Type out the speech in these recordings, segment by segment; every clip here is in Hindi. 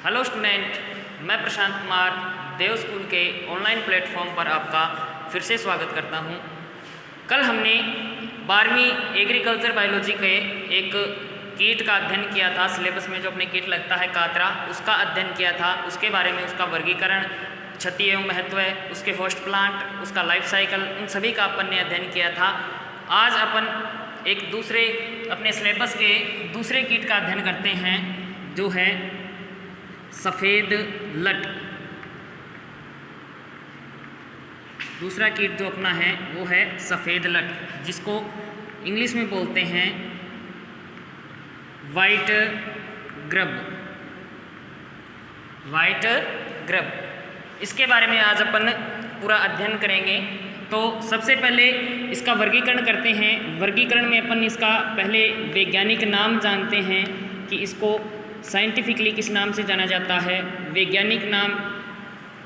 हेलो स्टूडेंट, मैं प्रशांत कुमार देव स्कूल के ऑनलाइन प्लेटफॉर्म पर आपका फिर से स्वागत करता हूं। कल हमने 12वीं एग्रीकल्चर बायोलॉजी के एक कीट का अध्ययन किया था। सिलेबस में जो अपने कीट लगता है कातरा, उसका अध्ययन किया था। उसके बारे में उसका वर्गीकरण, क्षति एवं महत्व, उसके होस्ट प्लांट, उसका लाइफ साइकिल, उन सभी का अपन ने अध्ययन किया था। आज अपन एक दूसरे अपने सिलेबस के दूसरे कीट का अध्ययन करते हैं, जो है सफ़ेद लट। दूसरा कीट जो अपना है वो है सफ़ेद लट, जिसको इंग्लिश में बोलते हैं वाइट ग्रब। वाइट ग्रब, इसके बारे में आज अपन पूरा अध्ययन करेंगे। तो सबसे पहले इसका वर्गीकरण करते हैं। वर्गीकरण में अपन इसका पहले वैज्ञानिक नाम जानते हैं कि इसको साइंटिफिकली किस नाम से जाना जाता है। वैज्ञानिक नाम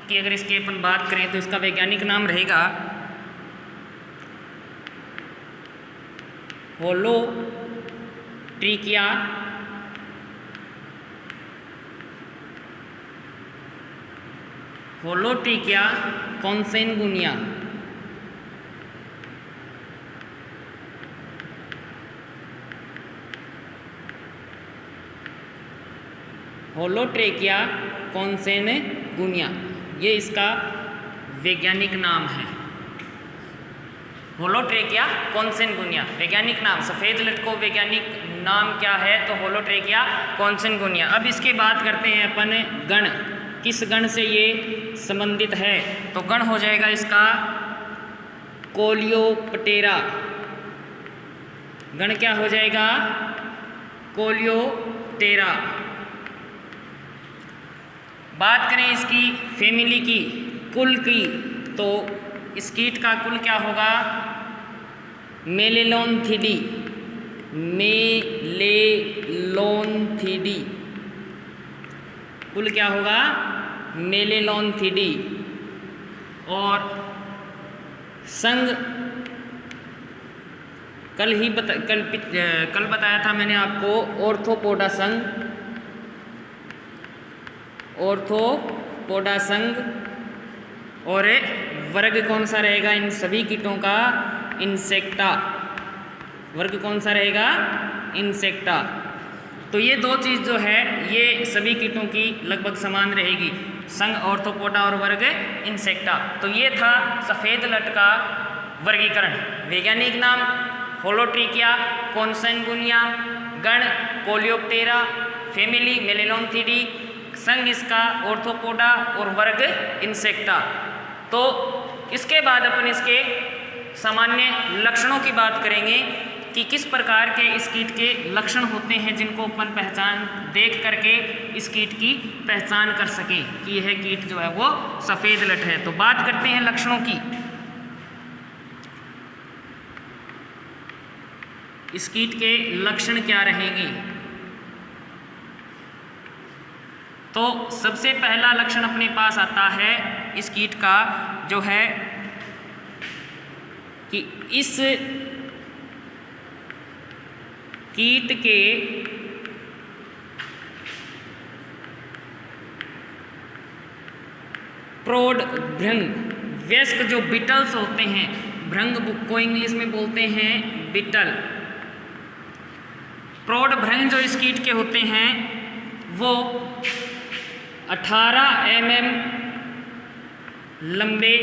की अगर इसकी अपन बात करें तो इसका वैज्ञानिक नाम रहेगा होलोट्रिकिया कॉन्सेनगुनिया। होलोट्रेकिया कॉन्सेनगुनिया, ये इसका वैज्ञानिक नाम है। होलोट्रेकिया कॉन्सेनगुनिया वैज्ञानिक नाम। सफ़ेद लट को वैज्ञानिक नाम क्या है? तो होलोट्रेकिया कॉन्सेनगुनिया। अब इसकी बात करते हैं अपन गण, किस गण से ये संबंधित है। तो गण हो जाएगा इसका कोलियोप्टेरा। गण क्या हो जाएगा? कोलियोप्टेरा। बात करें इसकी फैमिली की, कुल की, तो इस कीट का कुल क्या होगा? मेलेलोन्थिडी। मेलेलोन्थिडी कुल क्या होगा? मेलेलोन्थिडी। और संघ कल बताया था मैंने आपको ऑर्थोपोडा संघ। ऑर्थोपोडा संघ। और वर्ग कौन सा रहेगा इन सभी कीटों का? इंसेक्टा। वर्ग कौन सा रहेगा? इंसेक्टा। तो ये दो चीज़ जो है ये सभी कीटों की लगभग समान रहेगी, संघ ऑर्थोपोडा और वर्ग इंसेक्टा। तो ये था सफ़ेद लट का वर्गीकरण। वैज्ञानिक नाम होलोट्रिकिया कॉन्सेनगुनिया, गण कोलियोप्टेरा, फैमिली मेलेलोन्थिडी, संघ इसका ऑर्थोपोडा और वर्ग इंसेक्टा। तो इसके बाद अपन इसके सामान्य लक्षणों की बात करेंगे कि किस प्रकार के इस कीट के लक्षण होते हैं, जिनको अपन पहचान देख करके इस कीट की पहचान कर सकें कि यह कीट जो है वो सफ़ेद लट है। तो बात करते हैं लक्षणों की। इस कीट के लक्षण क्या रहेंगे? तो सबसे पहला लक्षण अपने पास आता है इस कीट का, जो है कि इस कीट के प्रौढ़ भृंग, वयस्क जो बिटल्स होते हैं, भृंग को इंग्लिश में बोलते हैं बिटल। प्रौढ़ भृंग जो इस कीट के होते हैं वो 18 mm लंबे,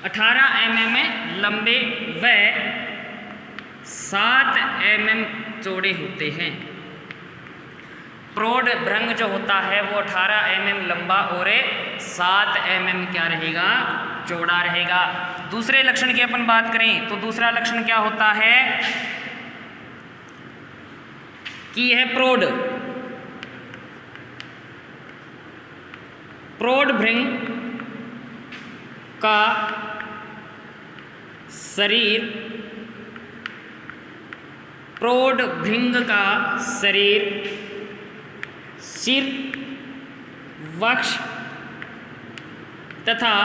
18 mm लंबे व 7 mm चौड़े होते हैं। प्रौढ़ भृंग जो होता है वो 18 mm लंबा और 7 mm क्या रहेगा? चौड़ा रहेगा। दूसरे लक्षण की अपन बात करें तो दूसरा लक्षण क्या होता है कि यह प्रौढ़ भृंग का शरीर, प्रौढ़ भृंग का शरीर सिर, वक्ष तथा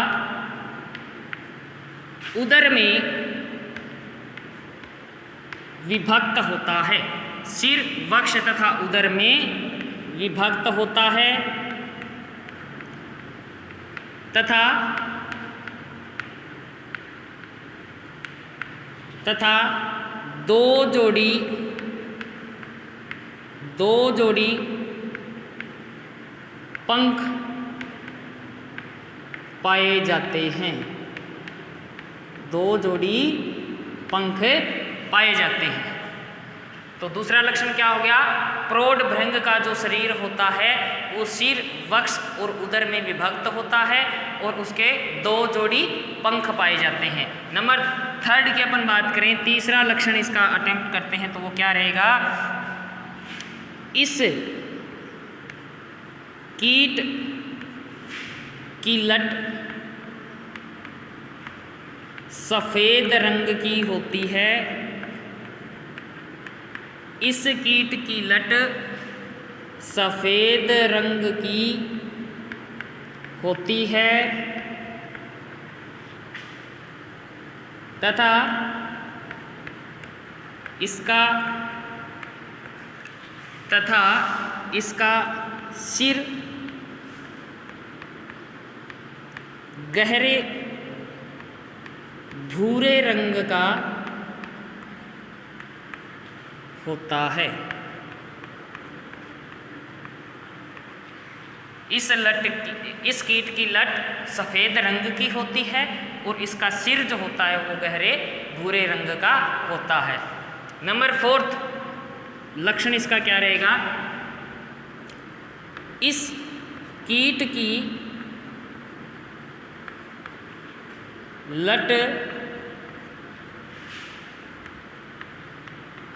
उदर में विभक्त होता है। सिर, वक्ष तथा उदर में विभक्त होता है तथा दो जोड़ी पंख पाए जाते हैं। दो जोड़ी पंख पाए जाते हैं। तो दूसरा लक्षण क्या हो गया? प्रौढ़ भृंग का जो शरीर होता है वो सिर, वक्ष और उदर में विभक्त होता है और उसके दो जोड़ी पंख पाए जाते हैं। नंबर 3 की अपन बात करें, तीसरा लक्षण इसका अटेम्प्ट करते हैं तो वो क्या रहेगा? इस कीट की लट सफेद रंग की होती है। इस कीट की लट सफेद रंग की होती है तथा इसका सिर गहरे भूरे रंग का होता है। इस कीट की लट सफ़ेद रंग की होती है और इसका सिर जो होता है वो गहरे भूरे रंग का होता है। नंबर 4 लक्षण इसका क्या रहेगा? इस कीट की लट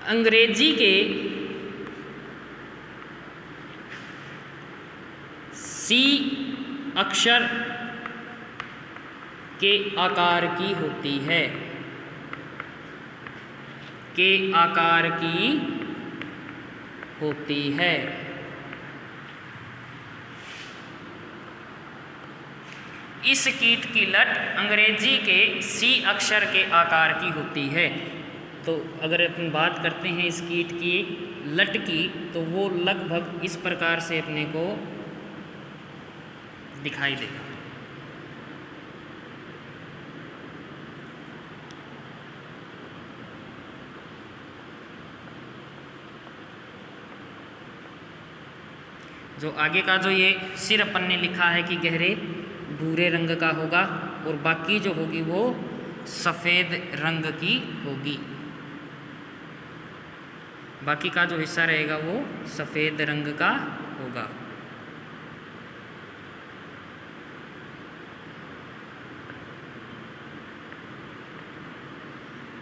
अंग्रेजी के सी अक्षर के आकार की होती है। के आकार की होती है। इस कीट की लट अंग्रेजी के सी अक्षर के आकार की होती है। तो अगर अपन बात करते हैं इस कीट की लट की तो वो लगभग इस प्रकार से अपने को दिखाई देगा। जो आगे का जो ये सिर अपन ने लिखा है कि गहरे भूरे रंग का होगा और बाकी जो होगी वो सफ़ेद रंग की होगी। बाकी का जो हिस्सा रहेगा वो सफ़ेद रंग का होगा।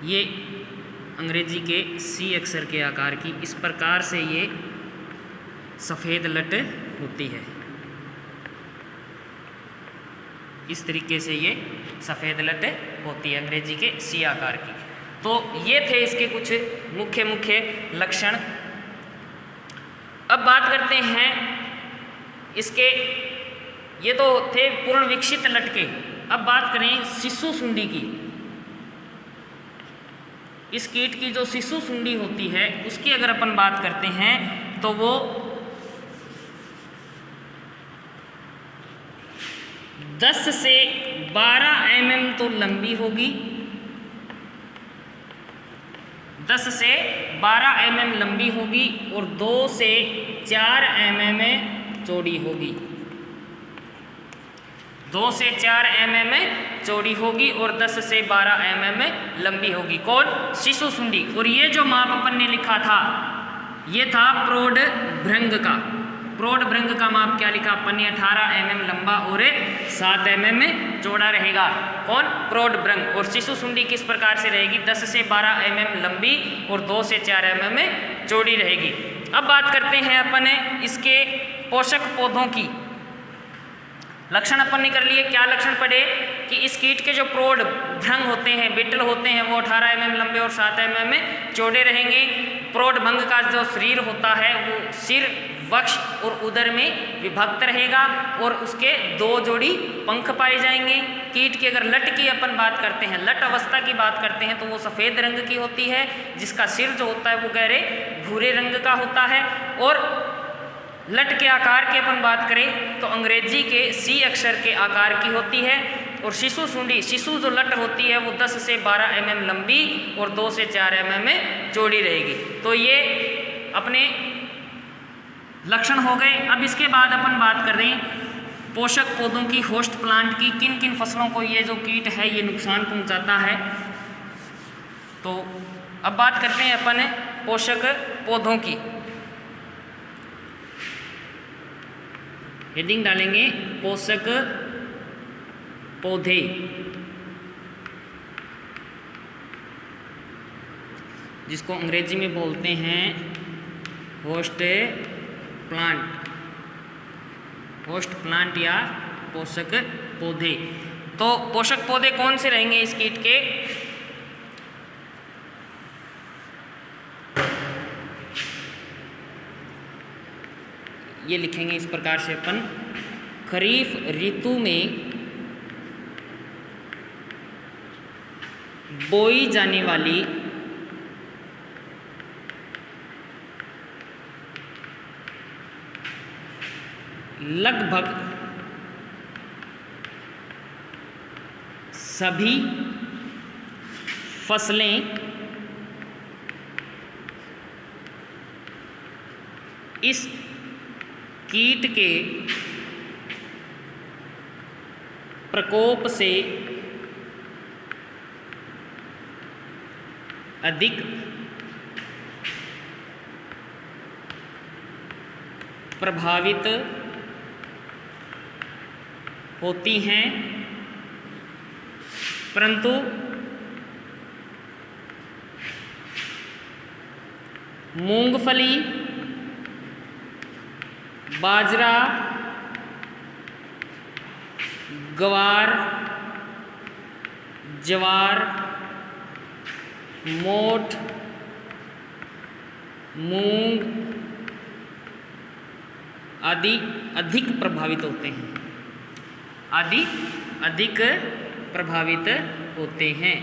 ये अंग्रेजी के सी अक्षर के आकार की इस प्रकार से ये सफ़ेद लट होती है। इस तरीके से ये सफ़ेद लट होती है अंग्रेजी के सी आकार की। तो ये थे इसके कुछ मुख्य मुख्य लक्षण। अब बात करते हैं इसके, ये तो थे पूर्ण विकसित लटके। अब बात करें शिशु सुंडी की। इस कीट की जो शिशु सुंडी होती है उसकी अगर अपन बात करते हैं तो वो 10 से 12 mm तो लंबी होगी। 10 से 12 mm लंबी होगी और 2 से 4 mm चौड़ी होगी। 2 से 4 mm चौड़ी होगी और 10 से 12 mm लंबी होगी। कौन? शिशु सुंडी। और ये जो माप अपन ने लिखा था ये था प्रौढ़ भृंग का। प्रौढ़ भृंग का माप क्या लिखा अपन ने? 18 mm लंबा और 7 mm चौड़ा रहेगा। कौन? प्रौढ़ भृंग। और शिशु सुंडी किस प्रकार से रहेगी? 10 से 12 mm लंबी और 2 से 4 mm चौड़ी रहेगी। अब बात करते हैं अपन इसके पोषक पौधों की। लक्षण अपन ने कर लिए। क्या लक्षण पड़े कि इस कीट के जो प्रौढ़ भृंग होते हैं, बिटल होते हैं, वो 18 mm लंबे और 7 mm चौड़े रहेंगे। प्रौढ़ भृंग का जो शरीर होता है वो सिर, वक्ष और उदर में विभक्त रहेगा और उसके 2 जोड़ी पंख पाए जाएंगे। कीट की अगर लट की अपन बात करते हैं, लट अवस्था की बात करते हैं तो वो सफ़ेद रंग की होती है, जिसका सिर जो होता है वो गहरे भूरे रंग का होता है और लट के आकार की अपन बात करें तो अंग्रेजी के सी अक्षर के आकार की होती है, और शिशु सूंडी, शिशु जो लट होती है वो 10 से 12 mm लंबी और 2 से 4 mm में चौड़ी रहेगी। तो ये अपने लक्षण हो गए। अब इसके बाद अपन बात कर रहे हैं पोषक पौधों की, होस्ट प्लांट की, किन किन फसलों को ये जो कीट है ये नुकसान पहुंचाता है। तो अब बात करते हैं अपन पोषक पौधों की। हेडिंग डालेंगे पोषक पौधे, जिसको अंग्रेजी में बोलते हैं होस्ट प्लांट, होस्ट प्लांट या पोषक पौधे। तो पोषक पौधे कौन से रहेंगे इस कीट के? ये लिखेंगे इस प्रकार से अपन, खरीफ ऋतु में बोई जाने वाली लगभग सभी फसलें इस कीट के प्रकोप से अधिक प्रभावित होती हैं, परंतु मूंगफली, बाजरा, ग्वार, ज्वार, मोठ, मूंग आदि अधिक प्रभावित होते हैं, आदि अधिक प्रभावित होते हैं।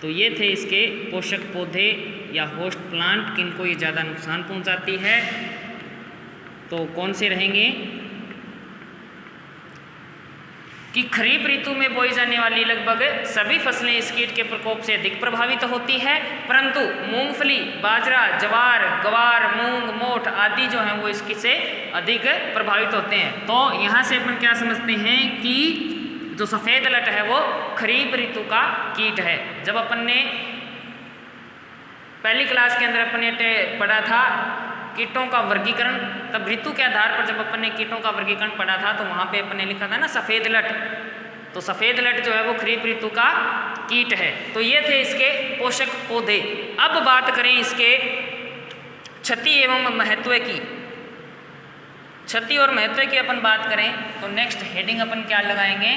तो ये थे इसके पोषक पौधे या होस्ट प्लांट, किनको ये ज़्यादा नुकसान पहुंचाती है। तो कौन से रहेंगे कि खरीफ ऋतु में बोई जाने वाली लगभग सभी फसलें इस कीट के प्रकोप से अधिक प्रभावित होती है, परंतु मूंगफली, बाजरा, ज्वार, ग्वार, मूंग, मोठ आदि जो हैं वो इसकी से अधिक प्रभावित होते हैं। तो यहाँ से अपन क्या समझते हैं कि जो सफ़ेद लट है वो खरीफ ऋतु का कीट है। जब अपन ने पहली क्लास के अंदर अपन ने पढ़ा था कीटों का वर्गीकरण, तब ऋतु के आधार पर जब अपन ने कीटों का वर्गीकरण पढ़ा था तो वहाँ पे अपन ने लिखा था ना सफ़ेद लट। तो सफ़ेद लट जो है वो खरीफ ऋतु का कीट है। तो ये थे इसके पोषक पौधे। अब बात करें इसके क्षति एवं महत्व की। क्षति और महत्व की अपन बात करें तो नेक्स्ट हेडिंग अपन क्या लगाएंगे?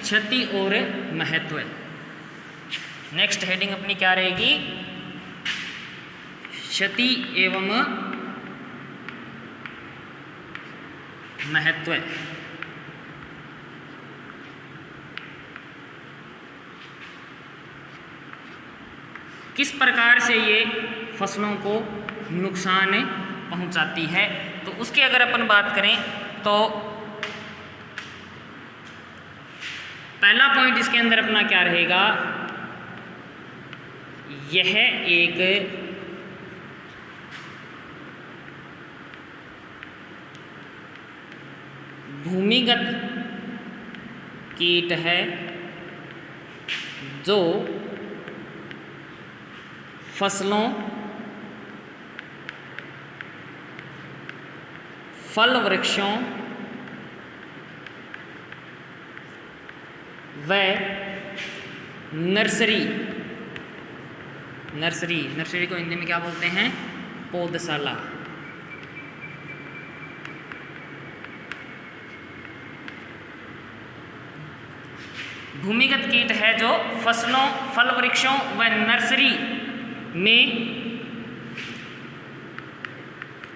क्षति और महत्व। नेक्स्ट हेडिंग अपनी क्या रहेगी? क्षति एवं महत्व। किस प्रकार से ये फसलों को नुकसान पहुंचाती है, तो उसकी अगर अपन बात करें तो पहला पॉइंट इसके अंदर अपना क्या रहेगा? यह एक भूमिगत कीट है जो फसलों, फल वृक्षों व नर्सरी को हिंदी में क्या बोलते हैं? पौधशाला। भूमिगत कीट है जो फसलों, फल वृक्षों व नर्सरी में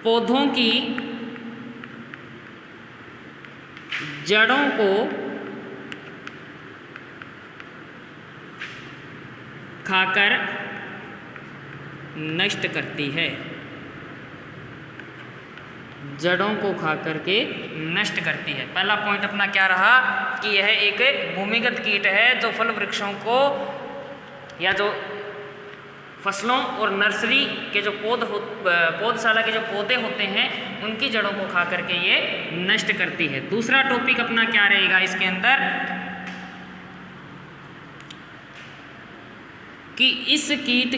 पौधों की जड़ों को खाकर नष्ट करती है। जड़ों को खा करके नष्ट करती है। पहला पॉइंट अपना क्या रहा कि यह एक भूमिगत कीट है जो फल वृक्षों को या जो फसलों और नर्सरी के जो पौधशाला के जो पौधे होते हैं उनकी जड़ों को खा करके ये नष्ट करती है। दूसरा टॉपिक अपना क्या रहेगा इसके अंदर कि इस कीट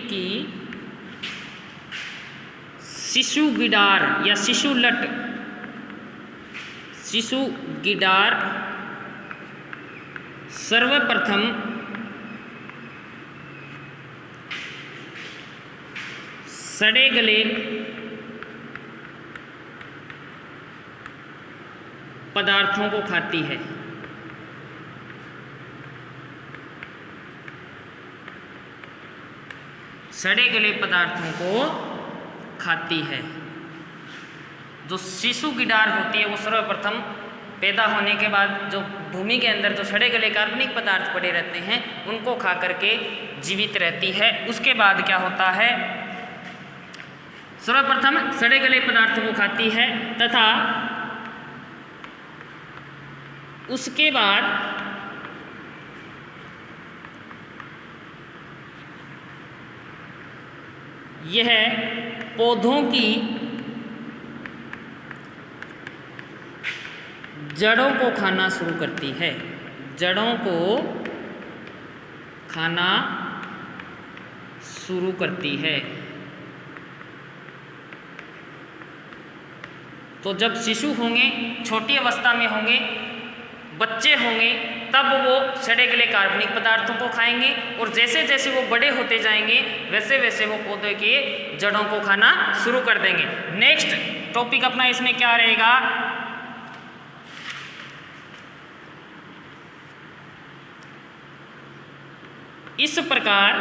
की शिशु गिडार या शिशु गिडार सर्वप्रथम सड़े गले पदार्थों को खाती है। सड़े गले पदार्थों को खाती है। जो शिशु गिडार होती है वो सर्वप्रथम पैदा होने के बाद जो भूमि के अंदर जो सड़े गले कार्बनिक पदार्थ पड़े रहते हैं उनको खा करके जीवित रहती है। उसके बाद क्या होता है, सर्वप्रथम सड़े गले पदार्थों को खाती है तथा उसके बाद यह पौधों की जड़ों को खाना शुरू करती है। जड़ों को खाना शुरू करती है। तो जब शिशु होंगे, छोटी अवस्था में होंगे, बच्चे होंगे, तब वो सड़े गले कार्बनिक पदार्थों को खाएंगे और जैसे जैसे वो बड़े होते जाएंगे वैसे वैसे वो पौधे के जड़ों को खाना शुरू कर देंगे। नेक्स्ट टॉपिक अपना इसमें क्या रहेगा, इस प्रकार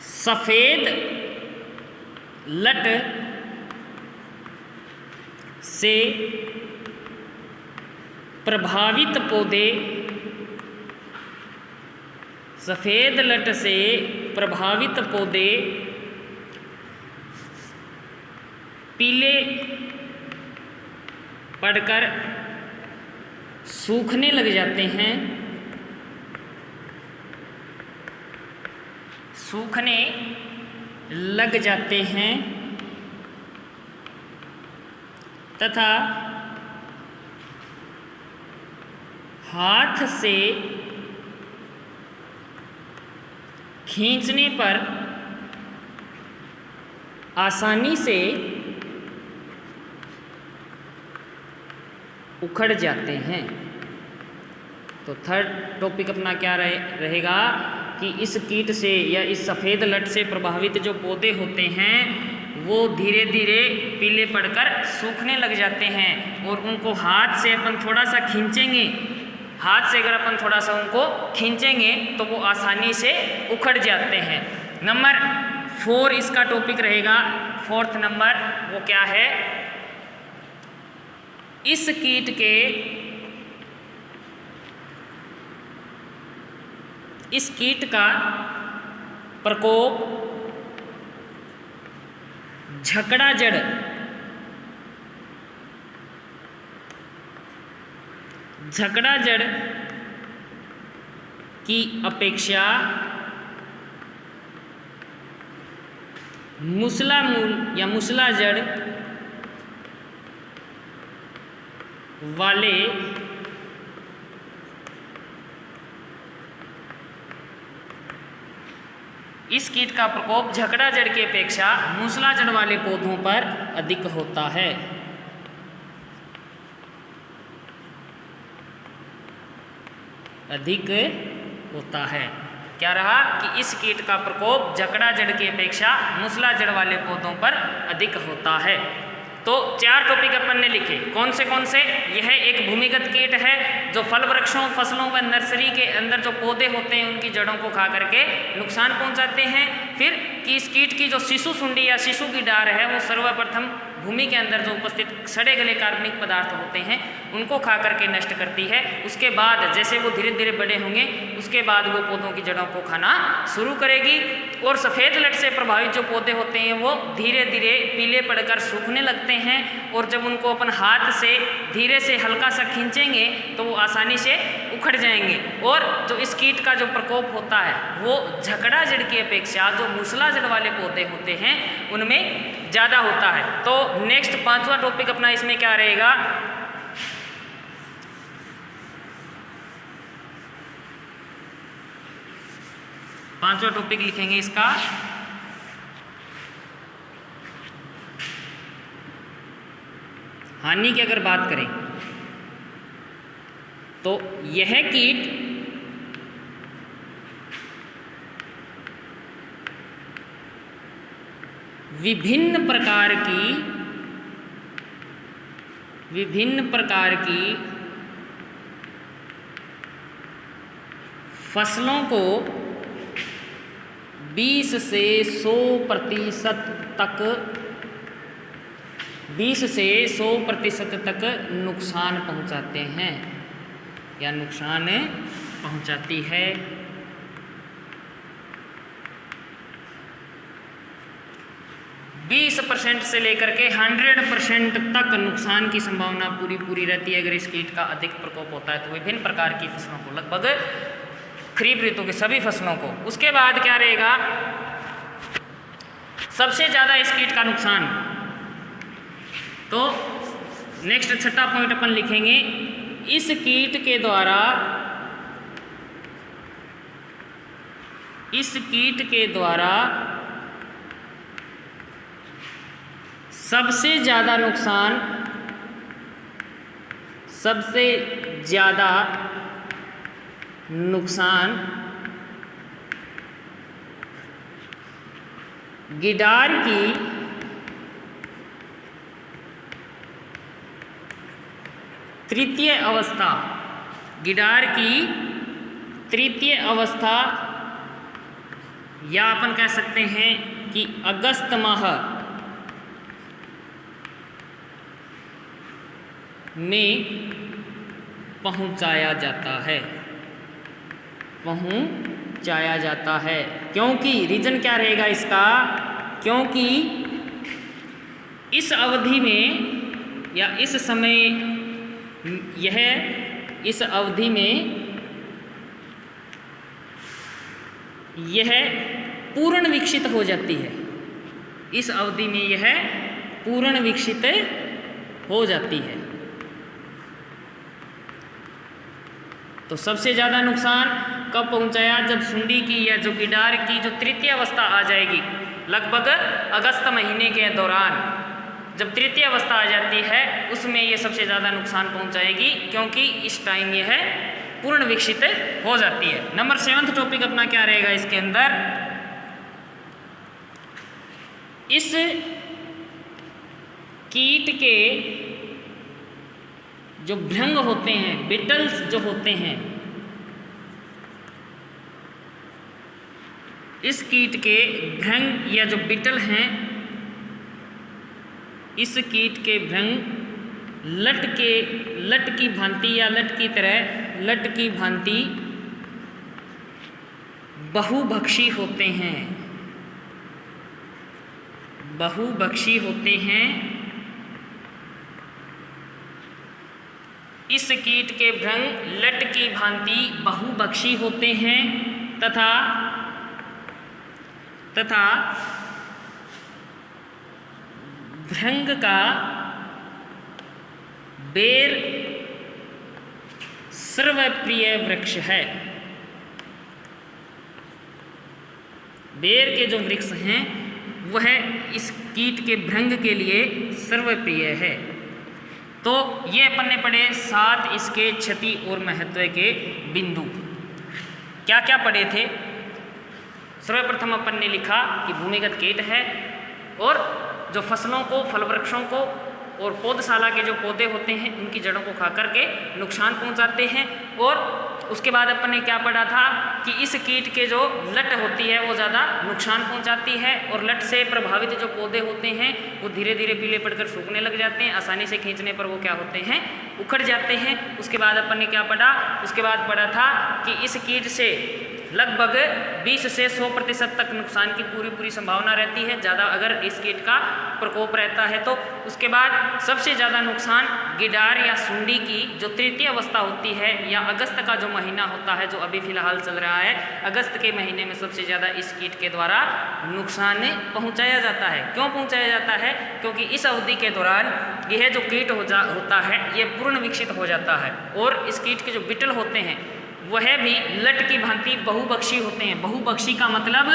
सफेद लट से प्रभावित पौधे, सफेद लट से प्रभावित पौधे पीले पड़कर सूखने लग जाते हैं, सूखने लग जाते हैं तथा हाथ से खींचने पर आसानी से उखड़ जाते हैं। तो थर्ड टॉपिक अपना क्या रहेगा कि इस कीट से या इस सफ़ेद लट से प्रभावित जो पौधे होते हैं वो धीरे धीरे पीले पड़कर सूखने लग जाते हैं और उनको हाथ से अपन थोड़ा सा खींचेंगे, हाथ से अगर अपन थोड़ा सा उनको खींचेंगे तो वो आसानी से उखड़ जाते हैं। नंबर 4 इसका टॉपिक रहेगा, फोर्थ नंबर वो क्या है, इस कीट के इस कीट का प्रकोप झकड़ा जड़ की अपेक्षा मूसला मूल या मूसला जड़ वाले इस कीट का प्रकोप झकड़ा जड़ की अपेक्षा मूसला जड़ वाले पौधों पर अधिक होता है। अधिक होता है। क्या रहा कि इस कीट का प्रकोप झकड़ा जड़ की अपेक्षा मूसला जड़ वाले पौधों पर अधिक होता है। तो 4 टॉपिक अपन ने लिखे, कौन से? यह एक भूमिगत कीट है जो फल वृक्षों, फसलों व नर्सरी के अंदर जो पौधे होते हैं उनकी जड़ों को खा करके नुकसान पहुंचाते हैं। फिर कि इस कीट की जो शिशु सुंडी या शिशु की डार है वो सर्वप्रथम भूमि के अंदर जो उपस्थित सड़े गले कार्बनिक पदार्थ होते हैं उनको खा करके नष्ट करती है। उसके बाद जैसे वो धीरे धीरे बड़े होंगे उसके बाद वो पौधों की जड़ों को खाना शुरू करेगी। और सफ़ेद लट से प्रभावित जो पौधे होते हैं वो धीरे धीरे पीले पड़कर सूखने लगते हैं और जब उनको अपन हाथ से धीरे से हल्का सा खींचेंगे तो वो आसानी से उखड़ जाएंगे। और जो इस कीट का जो प्रकोप होता है वो झकड़ा जड़ की अपेक्षा जो मूसला जड़ वाले पौधे होते हैं उनमें ज़्यादा होता है। तो नेक्स्ट 5वां टॉपिक अपना इसमें क्या रहेगा, पांचवा टॉपिक लिखेंगे इसका हानि की अगर बात करें तो यह कीट विभिन्न प्रकार की फसलों को 20 से 100% तक नुकसान पहुंचाते हैं या नुकसान पहुंचाती है। 20% से लेकर के 100% तक नुकसान की संभावना पूरी रहती है अगर इस कीट का अधिक प्रकोप होता है तो विभिन्न प्रकार की फसलों को, लगभग खरीफ ऋतु की सभी फसलों को। उसके बाद क्या रहेगा, सबसे ज़्यादा इस कीट का नुकसान। तो नेक्स्ट 6वां पॉइंट अपन लिखेंगे, इस कीट के द्वारा सबसे ज़्यादा नुकसान गिडार की तृतीय अवस्था या अपन कह सकते हैं कि अगस्त माह में पहुंचाया जाता है। क्योंकि रीजन क्या रहेगा इसका, क्योंकि इस अवधि में या इस समय इस अवधि में यह पूर्ण विकसित हो जाती है। इस अवधि में यह पूर्ण विकसित हो जाती है। तो सबसे ज़्यादा नुकसान कब पहुंचाया, जब सुंडी की या जो गिडार की जो तृतीय अवस्था आ जाएगी, लगभग अगस्त महीने के दौरान जब तृतीय अवस्था आ जाती है उसमें ये सबसे ज़्यादा नुकसान पहुंचाएगी क्योंकि इस टाइम यह पूर्ण विकसित हो जाती है। नंबर 7वां टॉपिक अपना क्या रहेगा इसके अंदर, इस कीट के जो भृंग होते हैं, बिटल्स जो होते हैं, इस कीट के भृंग या जो बिटल हैं, इस कीट के भृंग लट की भांति या लट की तरह लट की भांति बहुभक्षी होते हैं। इस कीट के भृंग लट की भांति बहुभक्षी होते हैं तथा भृंग का बेर सर्वप्रिय वृक्ष है। बेर के जो वृक्ष हैं वह इस कीट के भृंग के लिए सर्वप्रिय है। तो ये अपन ने पढ़े 7 इसके क्षति और महत्व के बिंदु। क्या क्या पढ़े थे? सर्वप्रथम अपन ने लिखा कि भूमिगत कीट है और जो फसलों को, फल वृक्षों को और पौधशाला के जो पौधे होते हैं उनकी जड़ों को खा करके नुकसान पहुंचाते हैं। और उसके बाद अपन ने क्या पढ़ा था कि इस कीट के जो लट होती है वो ज़्यादा नुकसान पहुंचाती है और लट से प्रभावित जो पौधे होते हैं वो धीरे धीरे पीले पड़कर सूखने लग जाते हैं, आसानी से खींचने पर वो क्या होते हैं, उखड़ जाते हैं। उसके बाद अपन ने क्या पढ़ा, उसके बाद पढ़ा था कि इस कीट से लगभग 20 से 100% तक नुकसान की पूरी संभावना रहती है, ज़्यादा अगर इस कीट का प्रकोप रहता है तो। उसके बाद सबसे ज़्यादा नुकसान गिडार या सुंडी की जो तृतीय अवस्था होती है या अगस्त का जो महीना होता है जो अभी फिलहाल चल रहा है, अगस्त के महीने में सबसे ज़्यादा इस कीट के द्वारा नुकसान पहुँचाया जाता है। क्यों पहुँचाया जाता है? क्योंकि इस अवधि के दौरान यह जो कीट होता है ये पूर्ण विकसित हो जाता है और इस कीट के जो बिटल होते हैं वह भी लट की भांति बहुबक्षी होते हैं। बहुबक्षी का मतलब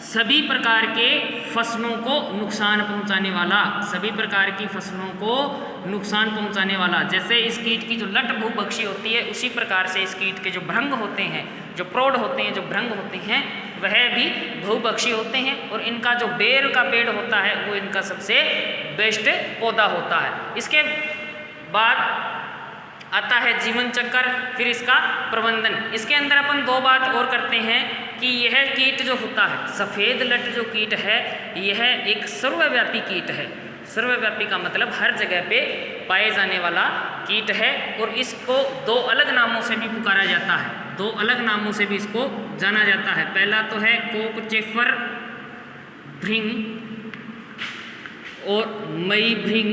सभी प्रकार के फसलों को नुकसान पहुंचाने वाला, सभी प्रकार की फसलों को नुकसान पहुंचाने वाला। जैसे इस कीट की जो लट बहुबक्षी होती है उसी प्रकार से इस कीट के जो भृंग होते हैं, जो प्रौढ़ होते हैं, जो भृंग होते हैं वह भी बहुबक्षी होते हैं और इनका जो बेर का पेड़ होता है वो इनका सबसे बेस्ट पौधा होता है। इसके बाद आता है जीवन चक्र, फिर इसका प्रबंधन। इसके अंदर अपन दो बात और करते हैं कि यह कीट जो होता है, सफ़ेद लट जो कीट है, यह एक सर्वव्यापी कीट है। सर्वव्यापी का मतलब हर जगह पे पाए जाने वाला कीट है और इसको दो अलग नामों से भी पुकारा जाता है, दो अलग नामों से भी इसको जाना जाता है। पहला तो है कोकचेफर भृंग और मई भृंग,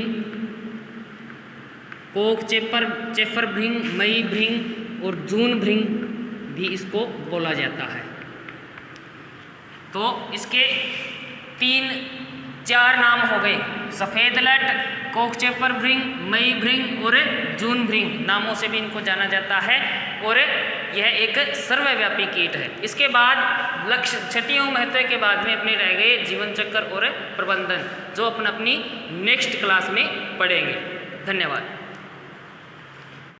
कोकचेफर भृंग, मई भृंग और जून भृंग भी इसको बोला जाता है। तो इसके 3-4 नाम हो गए, सफ़ेद लट, कोकचेफर भृंग, मई भृंग और जून भृंग नामों से भी इनको जाना जाता है और यह एक सर्वव्यापी कीट है। इसके बाद लक्ष्य क्षतियों महत्व के बाद में अपने रह गए जीवन चक्र और प्रबंधन, जो अपन अपनी नेक्स्ट क्लास में पढ़ेंगे। धन्यवाद।